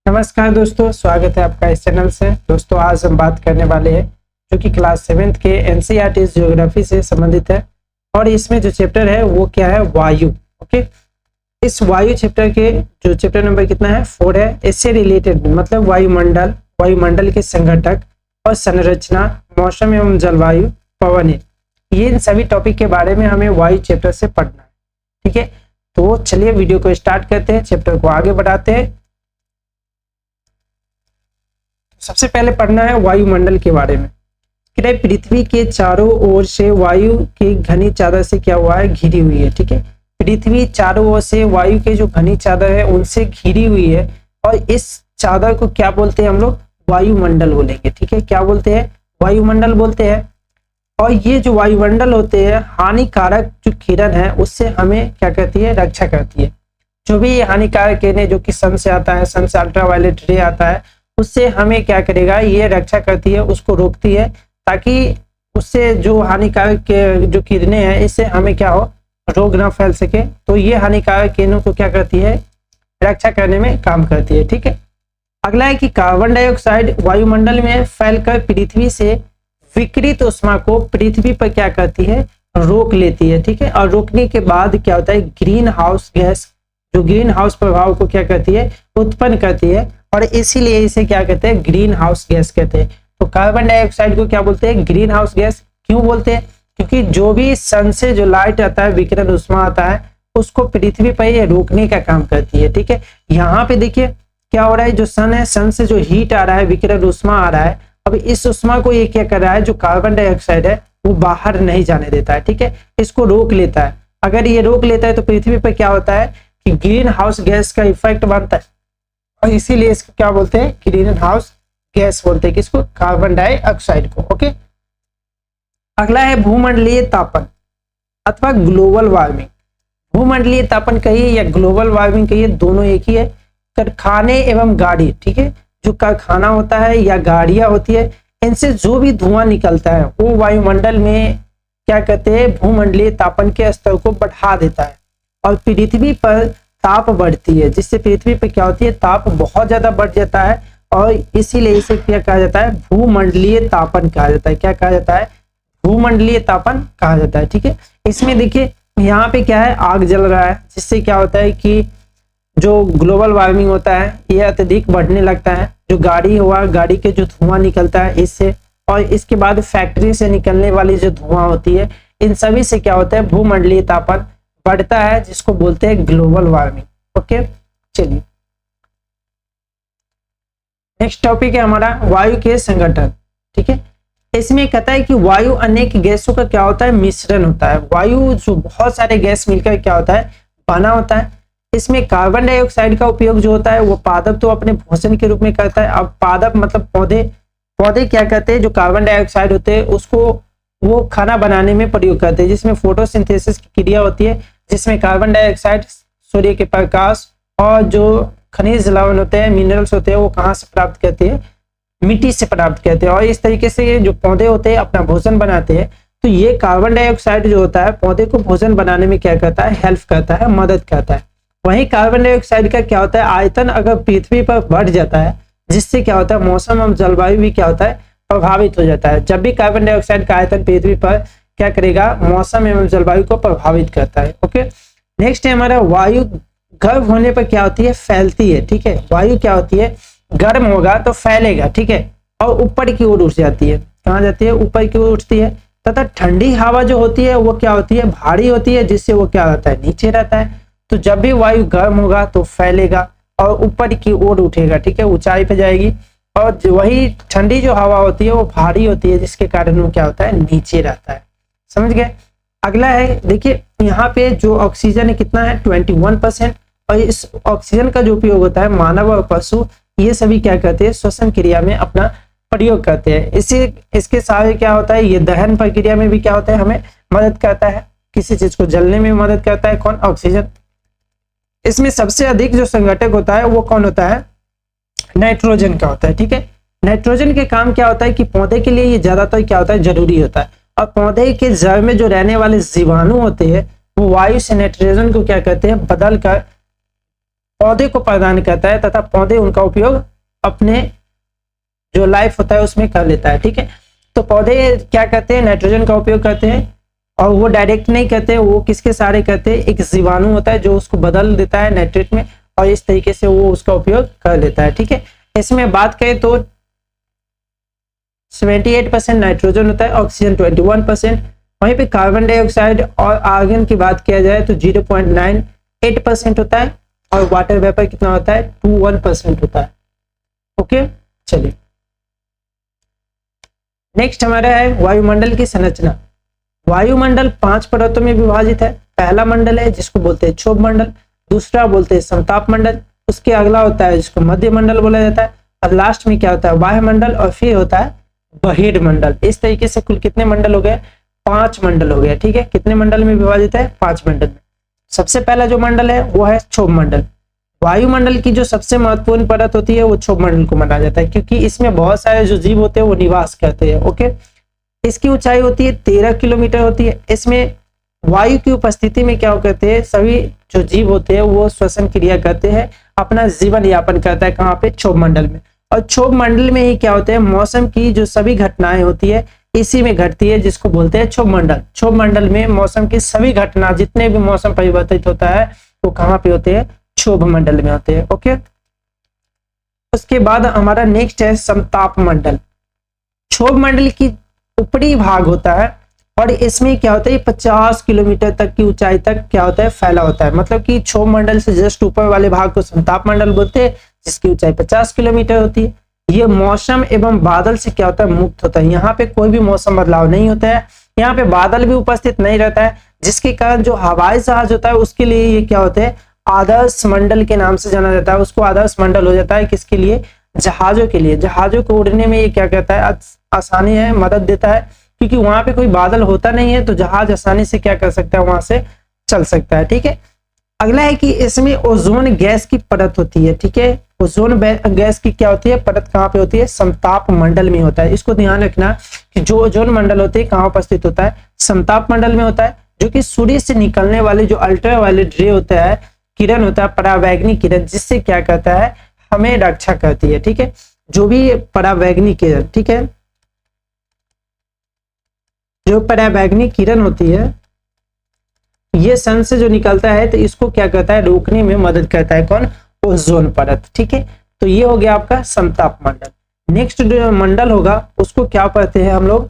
नमस्कार दोस्तों, स्वागत है आपका इस चैनल से। दोस्तों आज हम बात करने वाले हैं जो कि क्लास 7th के एनसीईआरटी ज्योग्राफी से संबंधित है और इसमें जो चैप्टर है वो क्या है, वायु। ओके, इस वायु चैप्टर के जो चैप्टर नंबर कितना है, 4 है। इससे रिलेटेड मतलब वायुमंडल के संघटक और संरचना, मौसम एवं जलवायु, पवन, ये इन सभी टॉपिक के बारे में हमें वायु चैप्टर से पढ़ना है। ठीक है, तो चलिए वीडियो को स्टार्ट करते हैं, चैप्टर को आगे बढ़ाते हैं। सबसे पहले पढ़ना है वायुमंडल के बारे में। पृथ्वी के चारों ओर से वायु की घनी चादर से क्या हुआ है, घिरी हुई है। ठीक है, पृथ्वी चारों ओर से वायु के जो घनी चादर है उनसे घिरी हुई है और इस चादर को क्या बोलते हैं हम लोग, वायुमंडल बोलेंगे। ठीक है, क्या बोलते हैं, वायुमंडल बोलते हैं। और ये जो वायुमंडल होते हैं, हानिकारक जो किरण है उससे हमें क्या करती है, रक्षा करती है। जो भी हानिकारक किरण जो कि सन से आता है, सन से अल्ट्रावायलेट रे आता है, उससे हमें क्या करेगा, ये रक्षा करती है, उसको रोकती है, ताकि उससे जो हानिकारक जो किरणें हैं इससे हमें क्या हो, रोग ना फैल सके। तो ये हानिकारक किरणों को क्या करती है, रक्षा करने में काम करती है। ठीक है, अगला है कि कार्बन डाइऑक्साइड वायुमंडल में फैलकर पृथ्वी से विकिरित ऊष्मा को पृथ्वी पर क्या करती है, रोक लेती है। ठीक है, और रोकने के बाद क्या होता है, ग्रीन हाउस गैस, जो ग्रीन हाउस प्रभाव को क्या करती है, उत्पन्न करती है और इसीलिए इसे क्या कहते हैं, ग्रीन हाउस गैस कहते हैं। तो कार्बन डाइऑक्साइड को क्या बोलते हैं, ग्रीन हाउस गैस। क्यों बोलते हैं, क्योंकि जो भी सन से जो लाइट आता है, विकिरण ऊष्मा आता है, उसको पृथ्वी पर ये रोकने का काम करती है। ठीक है, यहाँ पे देखिए क्या हो रहा है, जो सन है, सन से जो हीट आ रहा है, विकिरण ऊष्मा आ रहा है, अब इस ऊष्मा को ये क्या कर रहा है, जो कार्बन डाइऑक्साइड है वो बाहर नहीं जाने देता है। ठीक है, इसको रोक लेता है। अगर ये रोक लेता है तो पृथ्वी पर क्या होता है कि ग्रीन हाउस गैस का इफेक्ट बनता है और इसीलिए इसको क्या बोलते हैं, ग्रीन हाउस गैस बोलते हैं, किसको, कार्बन डाइऑक्साइड को। ओके, अगला है भूमंडलीय तापन अथवा ग्लोबल वार्मिंग। भूमंडलीय तापन कहिए या ग्लोबल वार्मिंग कहिए, दोनों एक ही है। कारखाने एवं गाड़ी, ठीक है, जो कारखाना होता है या गाड़ियां होती है, इनसे जो भी धुआं निकलता है वो वायुमंडल में क्या कहते हैं, भूमंडलीय तापन के स्तर को बढ़ा देता है और पृथ्वी पर ताप बढ़ती है, जिससे पृथ्वी पर क्या होती है, ताप बहुत ज्यादा बढ़ जाता है और इसीलिए इसे क्या कहा जाता है, भूमंडलीय तापन कहा जाता है। क्या कहा जाता है, भूमंडलीय तापन कहा जाता है। ठीक है, इसमें देखिए यहाँ पे क्या है, आग जल रहा है, जिससे क्या होता है कि जो ग्लोबल वार्मिंग होता है ये अत्यधिक बढ़ने लगता है। जो गाड़ी हुआ, गाड़ी के जो धुआं निकलता है इससे, और इसके बाद फैक्ट्री से निकलने वाली जो धुआं होती है, इन सभी से क्या होता है, भूमंडलीय तापन बढ़ता है, जिसको बोलते हैं ग्लोबल वार्मिंग। ओके, चलिए नेक्स्ट टॉपिक है हमारा वायु के संगठन। ठीक है, इसमें कहता है कि वायु अनेक गैसों का क्या होता है, मिश्रण होता है। वायु जो बहुत सारे गैस मिलकर क्या होता है, बना होता है। इसमें कार्बन डाइऑक्साइड का उपयोग जो होता है वो पादप तो अपने भोजन के रूप में करता है। अब पादप मतलब पौधे क्या करते हैं, जो कार्बन डाइऑक्साइड होते हैं उसको वो खाना बनाने में प्रयोग करते हैं, जिसमें फोटोसिंथेसिस की क्रिया होती है, जिसमें कार्बन डाइऑक्साइड सूर्य के प्रकाश और जो खनिज लवण होते हैं, मिनरल्स होते हैं, वो कहाँ से प्राप्त करते हैं, मिट्टी से प्राप्त करते हैं। और इस तरीके से ये जो पौधे होते हैं अपना भोजन बनाते हैं। तो ये कार्बन डाइऑक्साइड जो होता है पौधे को भोजन बनाने में क्या करता है, हेल्प करता है, मदद करता है। वहीं कार्बन डाइऑक्साइड का क्या होता है, आयतन अगर पृथ्वी पर बढ़ जाता है, जिससे क्या होता है, मौसम एवं जलवायु भी क्या होता है, प्रभावित हो जाता है। जब भी कार्बन डाइऑक्साइड का आयतन पृथ्वी पर क्या करेगा, मौसम एवं जलवायु को प्रभावित करता है। ओके, नेक्स्ट है हमारा वायु गर्म होने पर क्या होती है, फैलती है। ठीक है, वायु क्या होती है, गर्म होगा तो फैलेगा। ठीक है, और ऊपर की ओर उठ जाती है। कहाँ जाती है, ऊपर की ओर उठती है। तथा ठंडी हवा जो होती है वो क्या होती है, भारी होती है, जिससे वो क्या रहता है, नीचे रहता है। तो जब भी वायु गर्म होगा तो फैलेगा और ऊपर की ओर उठेगा। ठीक है, ऊंचाई पे जाएगी। और वही ठंडी जो हवा होती है वो भारी होती है, जिसके कारण वो क्या होता है, नीचे रहता है। समझ गए। अगला है, देखिए यहाँ पे जो ऑक्सीजन है कितना है, 21%। और इस ऑक्सीजन का जो उपयोग होता है मानव और पशु ये सभी क्या करते हैं, श्वसन क्रिया में अपना प्रयोग करते हैं। इसके साथ क्या होता है, ये दहन प्रक्रिया में भी क्या होता है, हमें मदद करता है, किसी चीज को जलने में मदद करता है। कौन, ऑक्सीजन। इसमें सबसे अधिक जो संघटक होता है वो कौन होता है, नाइट्रोजन का होता है। ठीक है, नाइट्रोजन के काम क्या होता है कि पौधे के लिए ये ज्यादातर क्या होता है, जरूरी होता है। और पौधे के जड़ में जो रहने वाले जीवाणु होते हैं वो वायु से नाइट्रोजन को क्या करते हैं, बदल कर पौधे को प्रदान करता है तथा पौधे उनका उपयोग अपने जो लाइफ होता है उसमें कर लेता है। ठीक है, तो पौधे क्या करते हैं, नाइट्रोजन का उपयोग करते हैं, और वो डायरेक्ट नहीं करते, वो किसके सहारे करते हैं, एक जीवाणु होता है जो उसको बदल देता है नाइट्रेट में, और इस तरीके से वो उसका उपयोग कर लेता है। ठीक है, इसमें बात करें तो 78% नाइट्रोजन होता है, ऑक्सीजन 21%, वहीं पे कार्बन डाइऑक्साइड और आर्गन की बात किया जाए तो 0.98% होता है, और वाटर वेपर कितना होता है, 21% होता है। ओके, चलिए नेक्स्ट हमारा है वायुमंडल की संरचना। वायुमंडल 5 परतों में विभाजित है। पहला मंडल है जिसको बोलते हैं क्षोभ मंडल, दूसरा बोलते हैं समताप मंडल, उसके अगला होता है जिसको मध्य मंडल बोला जाता है, और लास्ट में क्या होता है, वायुमंडल, और फिर होता है बहिर्मंडल। इस तरीके से कुल कितने मंडल हो गए, 5 मंडल हो गए। ठीक है, कितने मंडल में विभाजित है, 5 मंडल में। सबसे पहला जो मंडल है वो है क्षोभ मंडल। वायुमंडल की जो सबसे महत्वपूर्ण परत होती है वो क्षोभ मंडल को माना जाता है, क्योंकि इसमें बहुत सारे जो जीव होते हैं वो निवास करते हैं। ओके, इसकी ऊंचाई होती है 13 किलोमीटर होती है। इसमें वायु की उपस्थिति में क्या करते हैं, सभी जो जीव होते हैं वो श्वसन क्रिया करते हैं, अपना जीवन यापन करता है। कहाँ पे, क्षोभ मंडल में। और क्षोभ मंडल में ही क्या होता है, मौसम की जो सभी घटनाएं होती है इसी में घटती है, जिसको बोलते हैं क्षोभ मंडल। क्षोभ मंडल में मौसम की सभी घटना, जितने भी मौसम परिवर्तित होता है वो कहाँ पे होते हैं, क्षोभ मंडल में होते हैं। ओके, उसके बाद हमारा नेक्स्ट है समताप मंडल। क्षोभ मंडल की ऊपरी भाग होता है, और इसमें क्या होता है, 50 किलोमीटर तक की ऊंचाई तक क्या होता है, फैला होता है। मतलब कि क्षोभ मंडल से जस्ट ऊपर वाले भाग को समताप मंडल बोलते हैं, जिसकी ऊंचाई 50 किलोमीटर होती है। ये मौसम एवं बादल से क्या होता है, मुक्त होता है। यहाँ पे कोई भी मौसम बदलाव नहीं होता है, यहाँ पे बादल भी उपस्थित नहीं रहता है, जिसके कारण जो हवाई जहाज होता है उसके लिए ये क्या होते हैं, आदर्श मंडल के नाम से जाना जाता है। उसको आदर्श मंडल हो जाता है, किसके लिए, जहाजों के लिए। जहाजों को उड़ने में ये क्या करता है, आसानी है, मदद देता है, क्योंकि वहां पे कोई बादल होता नहीं है, तो जहाज आसानी से क्या कर सकता है, वहां से चल सकता है। ठीक है, अगला है कि इसमें ओजोन गैस की परत होती है। ठीक है, ओजोन गैस की क्या होती है, परत कहाँ पे होती है, समताप मंडल में होता है। इसको ध्यान रखना कि जो ओजोन मंडल होते हैं कहाँ उपस्थित होता है, समताप मंडल में होता है, जो कि सूर्य से निकलने वाले जो अल्ट्रावायलेट रे होता है, किरण होता है, परावैंगनी किरण, जिससे क्या करता है, हमें रक्षा करती है। ठीक है, जो भी परावैंगनी किरण, ठीक है, जो परावैंगनी किरण होती है ये सन से जो निकलता है तो इसको क्या करता है, रोकने में मदद करता है। कौन, ओजोन परत। ठीक है, तो ये हो गया आपका समताप मंडल। नेक्स्ट जो मंडल होगा उसको क्या कहते हैं हम लोग,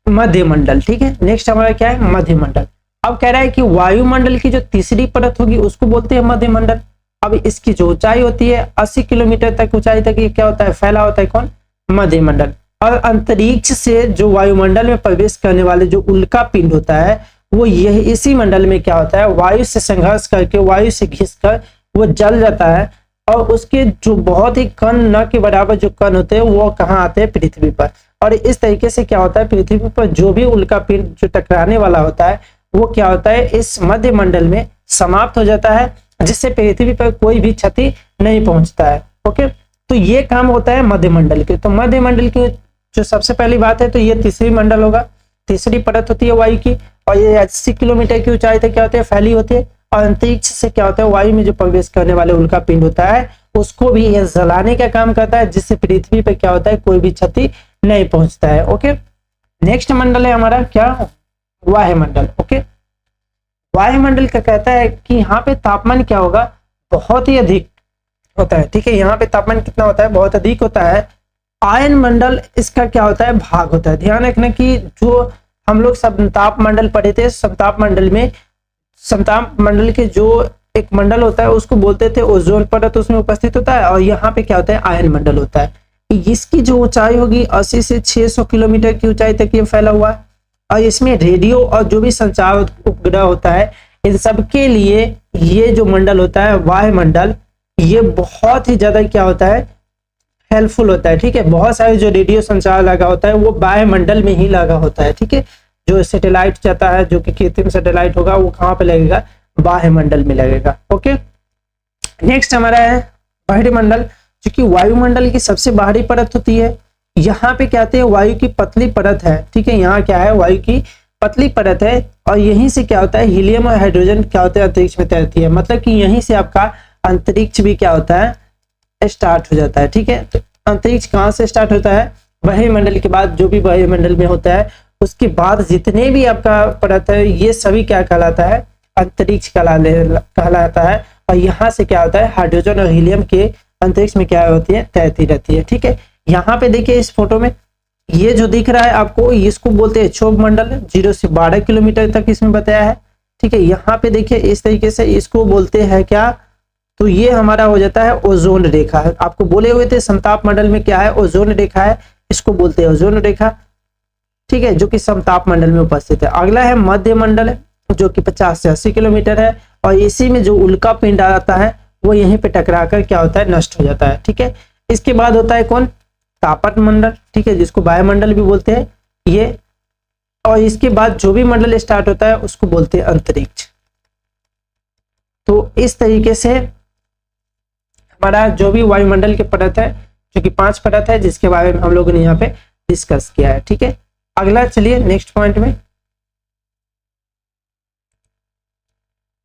मध्य मंडल। ठीक है, नेक्स्ट हमारा क्या है, मध्य मंडल। अब कह रहा है कि वायुमंडल की जो तीसरी परत होगी उसको बोलते हैं मध्य मंडल। अब इसकी जो ऊंचाई होती है 80 किलोमीटर तक ऊंचाई तक ये क्या होता है, फैला होता है। कौन, मध्य मंडल। और अंतरिक्ष से जो वायुमंडल में प्रवेश करने वाले जो उल्का पिंड होता है वो यही इसी मंडल में क्या होता है, वायु से संघर्ष करके, वायु से घिसकर वो जल जाता है, और उसके जो बहुत ही कण, न के बराबर जो कण होते हैं वो कहाँ आते हैं, पृथ्वी पर। और इस तरीके से क्या होता है, पृथ्वी पर जो भी उल्का पिंड जो टकराने वाला होता है वो क्या होता है, इस मध्य मंडल में समाप्त हो जाता है, जिससे पृथ्वी पर कोई भी क्षति नहीं पहुंचता है। ओके, तो ये काम होता है मध्य मंडल के। तो मध्य मंडल की जो सबसे पहली बात है तो ये तीसरी मंडल होगा, तीसरी परत होती है वायु की, और ये 80 किलोमीटर की ऊंचाई तक क्या होती है, फैली होती है। और अंतरिक्ष से क्या होता है, वायु में जो प्रवेश करने वाले उल्का पिंड होता है उसको भी ये जलाने का काम करता है, जिससे पृथ्वी पे क्या होता है, कोई भी क्षति नहीं पहुंचता है। ओके, नेक्स्ट मंडल है हमारा क्या, वायुमंडल। ओके, वायुमंडल का कहता है कि यहाँ पे तापमान क्या होगा, बहुत ही अधिक होता है। ठीक है, यहाँ पे तापमान कितना होता है, बहुत अधिक होता है। आयन मंडल इसका क्या होता है, भाग होता है। ध्यान रखना कि जो हम लोग समताप मंडल पढ़े थे, समताप मंडल में, समताप मंडल के जो एक मंडल होता है उसको बोलते थे ओजोन परत, उसमें उपस्थित होता है। और यहाँ पे क्या होता है, आयन मंडल होता है। इसकी जो ऊंचाई होगी 80 से 600 किलोमीटर की ऊंचाई तक ये फैला हुआ है। और इसमें रेडियो और जो भी संचार उपग्रह होता है इन सबके लिए ये जो मंडल होता है वायुमंडल, ये बहुत ही ज्यादा क्या होता है, हेल्पफुल होता है। ठीक है, बहुत सारे जो रेडियो संचार लगा होता है वो वायुमंडल में ही लगा होता है। ठीक है, जो सैटेलाइट जाता है, जो कि कृत्रिम सैटेलाइट होगा, वो कहाँ पे लगेगा, वायुमंडल में लगेगा। ओके, नेक्स्ट हमारा है बहिर्मंडल, जो कि वायुमंडल की सबसे बाहरी परत होती है। यहाँ पे क्या कहते हैं, वायु की पतली परत है। ठीक है, यहाँ क्या है, वायु की पतली परत है, और यहीं से क्या होता है, हीलियम और हाइड्रोजन क्या होता है, अंतरिक्ष में तैरती है। मतलब कि यहीं से आपका अंतरिक्ष भी क्या होता है, स्टार्ट हो जाता है। ठीक है, तो अंतरिक्ष कहाँ से स्टार्ट होता है, वायुमंडल के बाद, जो भी वायुमंडल में होता है उसके बाद जितने भी आपका परत है ये सभी क्या कहलाता है, अंतरिक्ष कहलाता है। और यहाँ से क्या होता है, हाइड्रोजन और हीलियम के अंतरिक्ष में क्या होती है, तैरती रहती है। ठीक है, यहाँ पे देखिए इस फोटो में ये जो दिख रहा है आपको, इसको बोलते हैं क्षोभ मंडल, 0 से 12 किलोमीटर तक इसमें बताया है। ठीक है, यहाँ पे देखिए इस तरीके से इसको बोलते हैं क्या, तो ये हमारा हो जाता है ओजोन रेखा। आपको बोले हुए थे समताप मंडल में क्या है, ओजोन रेखा है, इसको बोलते हैं ओजोन रेखा। ठीक है, जो कि समताप मंडल में उपस्थित है। अगला है मध्य मंडल, जो कि 50 से 80 किलोमीटर है, और इसी में जो उल्का पिंड आता है वो यहीं पे टकरा कर क्या होता है, नष्ट हो जाता है। ठीक है, इसके बाद होता है कौन, तापन मंडल। ठीक है, जिसको वायुमंडल भी बोलते हैं ये, और इसके बाद जो भी मंडल स्टार्ट होता है उसको बोलते हैं अंतरिक्ष। तो इस तरीके से हमारा जो भी वायुमंडल के परत है, जो कि 5 परत है, जिसके बारे में हम लोगों ने यहाँ पे डिस्कस किया है। ठीक है, अगला चलिए नेक्स्ट पॉइंट में।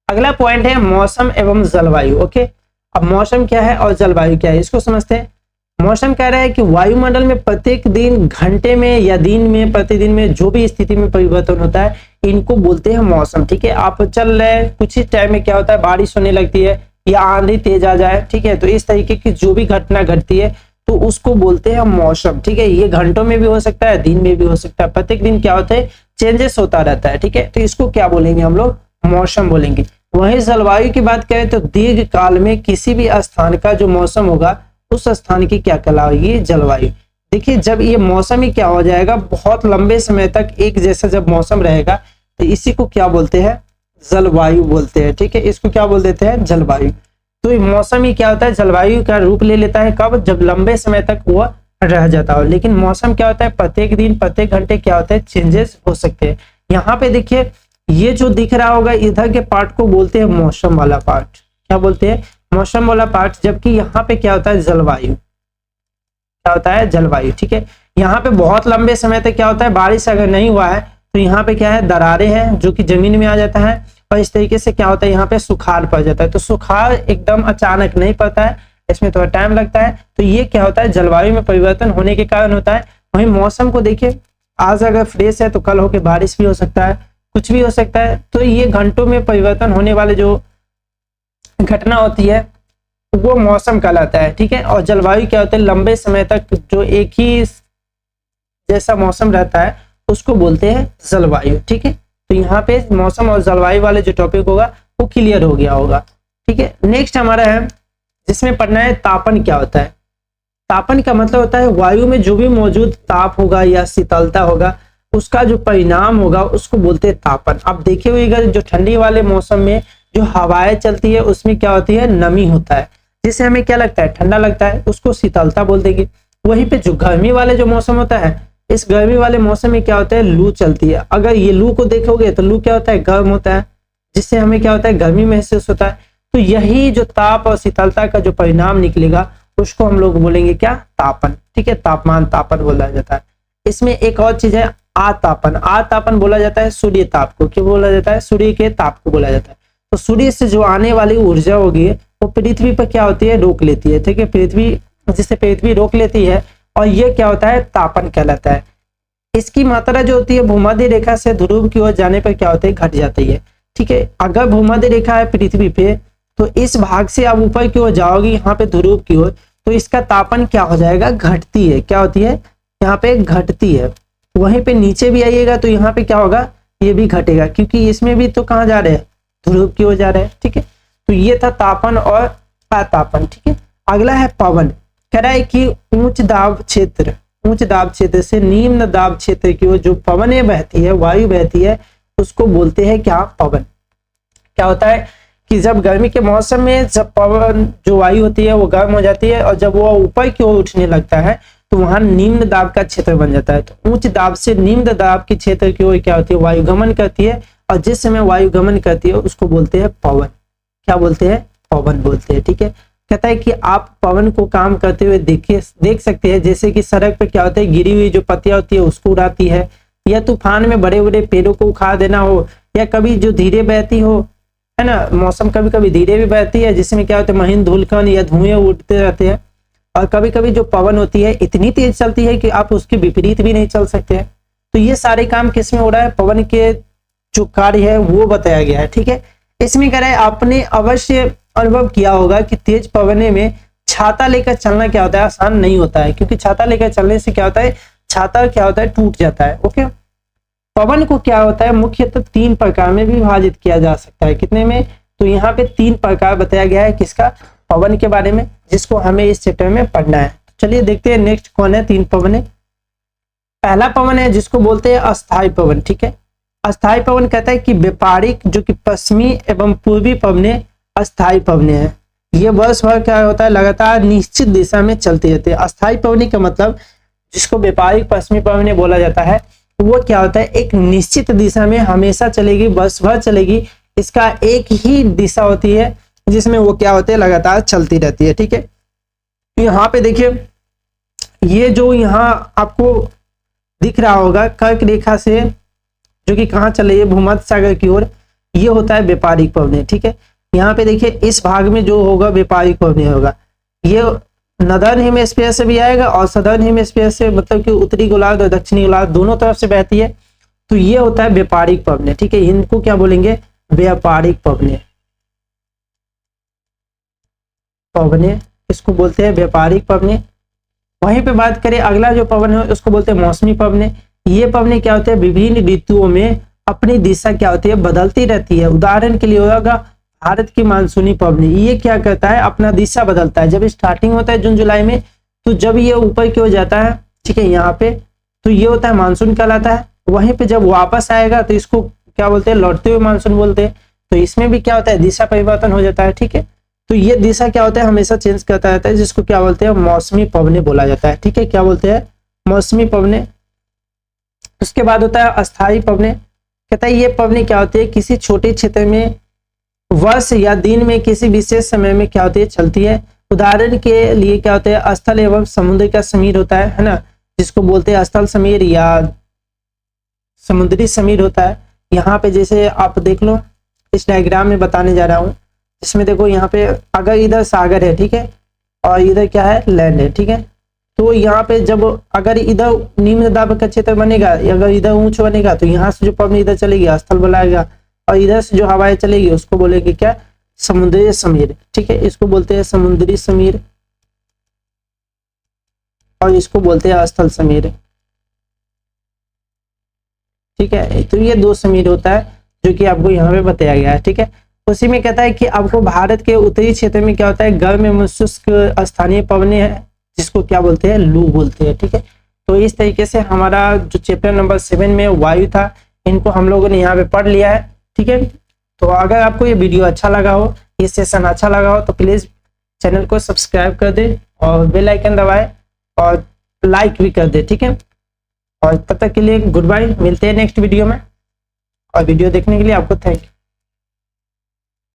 अगला पॉइंट है मौसम एवं जलवायु। ओके, अब मौसम क्या है और जलवायु क्या है इसको समझते हैं। मौसम कह रहा है कि वायुमंडल में प्रत्येक दिन, घंटे में या दिन में, प्रतिदिन में जो भी स्थिति में परिवर्तन होता है इनको बोलते हैं मौसम। ठीक है, आप चल रहे कुछ ही टाइम में क्या होता है, बारिश होने लगती है या आंधी तेज आ जाए। ठीक है, तो इस तरीके की जो भी घटना घटती है तो उसको बोलते हैं मौसम। ठीक है, ये घंटों में भी हो सकता है, दिन में भी हो सकता है, प्रत्येक दिन क्या होता है, चेंजेस होता रहता है। ठीक है, तो इसको क्या बोलेंगे हम लोग, मौसम बोलेंगे। वहीं जलवायु की बात करें तो दीर्घ काल में किसी भी स्थान का जो मौसम होगा उस स्थान की क्या कहलाएगी, जलवायु। देखिए जब ये मौसम ही क्या हो जाएगा, बहुत लंबे समय तक एक जैसा जब मौसम रहेगा तो इसी को क्या बोलते हैं, जलवायु बोलते हैं। ठीक है, इसको क्या बोल देते हैं, जलवायु। तो ये मौसम ही क्या होता है, जलवायु का रूप ले लेता है कब, जब लंबे समय तक वो रह जाता हो। लेकिन मौसम क्या होता है, प्रत्येक दिन प्रत्येक घंटे क्या होता है, चेंजेस हो सकते हैं। यहाँ पे देखिए ये जो दिख रहा होगा इधर के पार्ट को बोलते हैं मौसम वाला पार्ट। क्या बोलते हैं, मौसम वाला पार्ट। जबकि यहाँ पे क्या होता है, जलवायु। क्या होता है, जलवायु। ठीक है, यहाँ पे बहुत लंबे समय तक क्या होता है, बारिश अगर नहीं हुआ है तो यहाँ पे क्या है, दरारें हैं जो कि जमीन में आ जाता है, और इस तरीके से क्या होता है, यहाँ पे सुखाड़ पड़ जाता है। तो सुखाड़ एकदम अचानक नहीं पड़ता है, इसमें थोड़ा टाइम लगता है। तो ये क्या होता है, जलवायु में परिवर्तन होने के कारण होता है। वहीं मौसम को देखिए, आज अगर फ्रेश है तो कल होके बारिश भी हो सकता है, कुछ भी हो सकता है। तो ये घंटों में परिवर्तन होने वाले जो घटना होती है वो मौसम कहलाता है। ठीक है, और जलवायु क्या होता है, लंबे समय तक जो एक ही जैसा मौसम रहता है उसको बोलते हैं जलवायु। ठीक है, तो यहाँ पे मौसम और जलवायु वाले जो टॉपिक होगा वो क्लियर हो गया होगा। ठीक है, नेक्स्ट हमारा है जिसमें पढ़ना है तापन क्या होता है। तापन का मतलब होता है वायु में जो भी मौजूद ताप होगा या शीतलता होगा उसका जो परिणाम होगा उसको बोलते हैं तापन। आप देखे हुएगा जो ठंडी वाले मौसम में जो हवाएं चलती है उसमें क्या होती है, नमी होता है, जिससे हमें क्या लगता है, ठंडा लगता है, उसको शीतलता बोल देंगे। वहीं पे जो गर्मी वाले जो मौसम होता है, इस गर्मी वाले मौसम में क्या होता है, लू चलती है। अगर ये लू को देखोगे तो लू क्या होता है, गर्म होता है, जिससे हमें क्या होता है, गर्मी महसूस होता है। तो यही जो ताप और शीतलता का जो परिणाम निकलेगा उसको हम लोग बोलेंगे क्या, तापन। ठीक है, तापमान, तापन बोला जाता है। इसमें एक और चीज है आतापन। आतापन बोला जाता है सूर्य ताप को। क्यों बोला जाता है, सूर्य के ताप को बोला जाता है। तो सूर्य से जो आने वाली ऊर्जा होगी वो पृथ्वी पर क्या होती है, रोक लेती है। ठीक है, पृथ्वी, जिससे पृथ्वी रोक लेती है, और ये क्या होता है, तापन कहलाता है। इसकी मात्रा जो होती है भूमध्य रेखा से ध्रुव की ओर जाने पर क्या होता है, घट जाती है। ठीक है, अगर भूमध्य रेखा है पृथ्वी पे तो इस भाग से आप ऊपर की ओर जाओगी, यहाँ पे ध्रुव की ओर, तो इसका तापन क्या हो जाएगा, घटती है। क्या होती है, यहाँ पे घटती है। वहीं पे नीचे भी आइएगा तो यहाँ पे क्या होगा, ये भी घटेगा, क्योंकि इसमें भी तो कहाँ जा रहे हैं, ध्रुव की ओर जा रहे हैं। ठीक है, तो ये था तापन और अतापन। ठीक है, अगला है पवन। कह रहा है कि उच्च दाब क्षेत्र, उच्च दाब क्षेत्र से निम्न दाब क्षेत्र की ओर जो पवनें बहती है, वायु बहती है, उसको बोलते हैं क्या, पवन। क्या होता है कि जब गर्मी के मौसम में जब पवन जो वायु होती है वो गर्म हो जाती है, और जब वो ऊपर की ओर उठने लगता है तो वहां निम्न दाब का क्षेत्र बन जाता है। तो उच्च दाब से निम्न दाब के क्षेत्र की ओर क्या होती है, वायु गमन करती है, और जिस समय वायु गमन करती है उसको बोलते हैं पवन। क्या बोलते हैं, पवन बोलते हैं। ठीक है, कहता है कि आप पवन को काम करते हुए देख सकते हैं, जैसे कि सड़क पे क्या होता है, गिरी हुई जो पत्तियां होती है उसको उड़ाती है, या तूफान में बड़े बड़े पेड़ों को उखाड़ देना हो, या कभी जो धीरे बहती हो है ना, मौसम कभी कभी धीरे भी बहती है, जिसमें क्या होता है महीन धूलकण या धुएं उड़ते रहते हैं, और कभी कभी जो पवन होती है इतनी तेज चलती है कि आप उसके विपरीत भी नहीं चल सकते हैं। तो ये सारे काम किस में हो रहा है, पवन के जो कार्य है वो बताया गया है। ठीक है, इसमें कह रहे हैं आपने अवश्य अनुभव किया होगा कि तेज पवने में छाता लेकर चलना क्या होता है, आसान नहीं होता है, क्योंकि छाता लेकर चलने से क्या होता है, छाता क्या होता है, टूट जाता है। ओके, पवन को क्या होता है, मुख्यतः 3 प्रकार में भी विभाजित किया जा सकता है। कितने में, तो यहाँ पे 3 प्रकार बताया गया है किसका, पवन के बारे में, जिसको हमें इस चैप्टर में पढ़ना है। चलिए देखते हैं नेक्स्ट कौन है 3 पवन है। पहला पवन है जिसको बोलते हैं अस्थायी पवन। ठीक है, अस्थायी पवन कहता है कि व्यापारिक जो कि पश्चिमी एवं पूर्वी पवने अस्थायी पवने हैं। ये वर्ष भर क्या होता है, लगातार निश्चित दिशा में चलती रहती है। अस्थायी पवनी का मतलब जिसको व्यापारिक पश्चिमी पवने बोला जाता है, वो क्या होता है, एक निश्चित दिशा में हमेशा चलेगी, वर्ष भर चलेगी। इसका एक ही दिशा होती है जिसमें वो क्या होते हैं, लगातार चलती रहती है। ठीक है, यहाँ पे देखिए, ये जो यहाँ आपको दिख रहा होगा कर्क रेखा से जो कि कहाँ चल रही है, भूमध्य सागर की ओर, ये होता है व्यापारिक पवने। ठीक है, यहाँ पे देखिए इस भाग में जो होगा व्यापारिक पवने होगा, ये नदर्न हेमिस्फीयर से भी आएगा और सदर्न हेमिस्फीयर से, मतलब कि उत्तरी गोलार्ध और दक्षिणी गोलार्ध दोनों तरफ से बहती है। तो ये होता है व्यापारिक पवने। ठीक है, इनको क्या बोलेंगे, व्यापारिक पवने। पवने इसको बोलते हैं व्यापारिक पवने। वहीं पे बात करें अगला जो पवन है उसको बोलते हैं मौसमी पवने। ये पवने क्या होते हैं, विभिन्न ऋतुओं में अपनी दिशा क्या होती है, बदलती रहती है। उदाहरण के लिए होगा भारत की मानसूनी पवने। ये क्या करता है, अपना दिशा बदलता है। जब स्टार्टिंग होता है जून जुलाई में, तो जब ये ऊपर की ओर जाता है, ठीक है, यहाँ पे, तो ये होता है मानसून कहलाता है। वहीं पे जब वापस आएगा तो इसको क्या बोलते हैं, लौटते हुए मानसून बोलते हैं। तो इसमें भी क्या होता है, दिशा परिवर्तन हो जाता है। ठीक है, तो ये दिशा क्या होता है, हमेशा चेंज करता रहता है, जिसको क्या बोलते हैं, मौसमी पवने बोला जाता है। ठीक है, क्या बोलते हैं, मौसमी पवने। उसके बाद होता है अस्थायी पवने। कहता है ये पवने क्या होती है, किसी छोटे क्षेत्र में वर्ष या दिन में किसी विशेष समय में क्या होती है, चलती है। उदाहरण के लिए क्या होते हैं, स्थल एवं समुद्र का समीर होता है ना, जिसको बोलते हैं स्थल समीर या समुद्री समीर होता है। यहाँ पे जैसे आप देख लो, इस डायग्राम में बताने जा रहा हूँ, इसमें देखो यहाँ पे अगर इधर सागर है, ठीक है, और इधर क्या है, लैंड है। ठीक है, तो यहाँ पे जब अगर इधर निम्न दाब का क्षेत्र बनेगा, अगर इधर ऊंच बनेगा, तो यहाँ से जो पवन इधर चलेगी स्थल बुलाएगा, और इधर से जो हवाएं चलेगी उसको बोलेगी क्या, समुद्री समीर। ठीक है, इसको बोलते हैं समुद्री समीर और इसको बोलते हैं स्थल समीर। ठीक है, तो ये 2 समीर होता है जो कि आपको यहाँ पे बताया गया है। ठीक है, उसी में कहता है कि आपको भारत के उत्तरी क्षेत्र में क्या होता है, गर्म एवं शुष्क स्थानीय पवने हैं, जिसको क्या बोलते हैं, लू बोलते हैं। ठीक है, तो इस तरीके से हमारा जो चैप्टर नंबर 7 में वायु था, इनको हम लोगों ने यहाँ पे पढ़ लिया है। ठीक है, तो अगर आपको ये वीडियो अच्छा लगा हो, ये सेशन अच्छा लगा हो, तो प्लीज चैनल को सब्सक्राइब कर दे और बेल आइकन दबाए और लाइक भी कर दे। ठीक है, और तब तक के लिए गुड बाय, मिलते हैं नेक्स्ट वीडियो में, और वीडियो देखने के लिए आपको थैंक यू।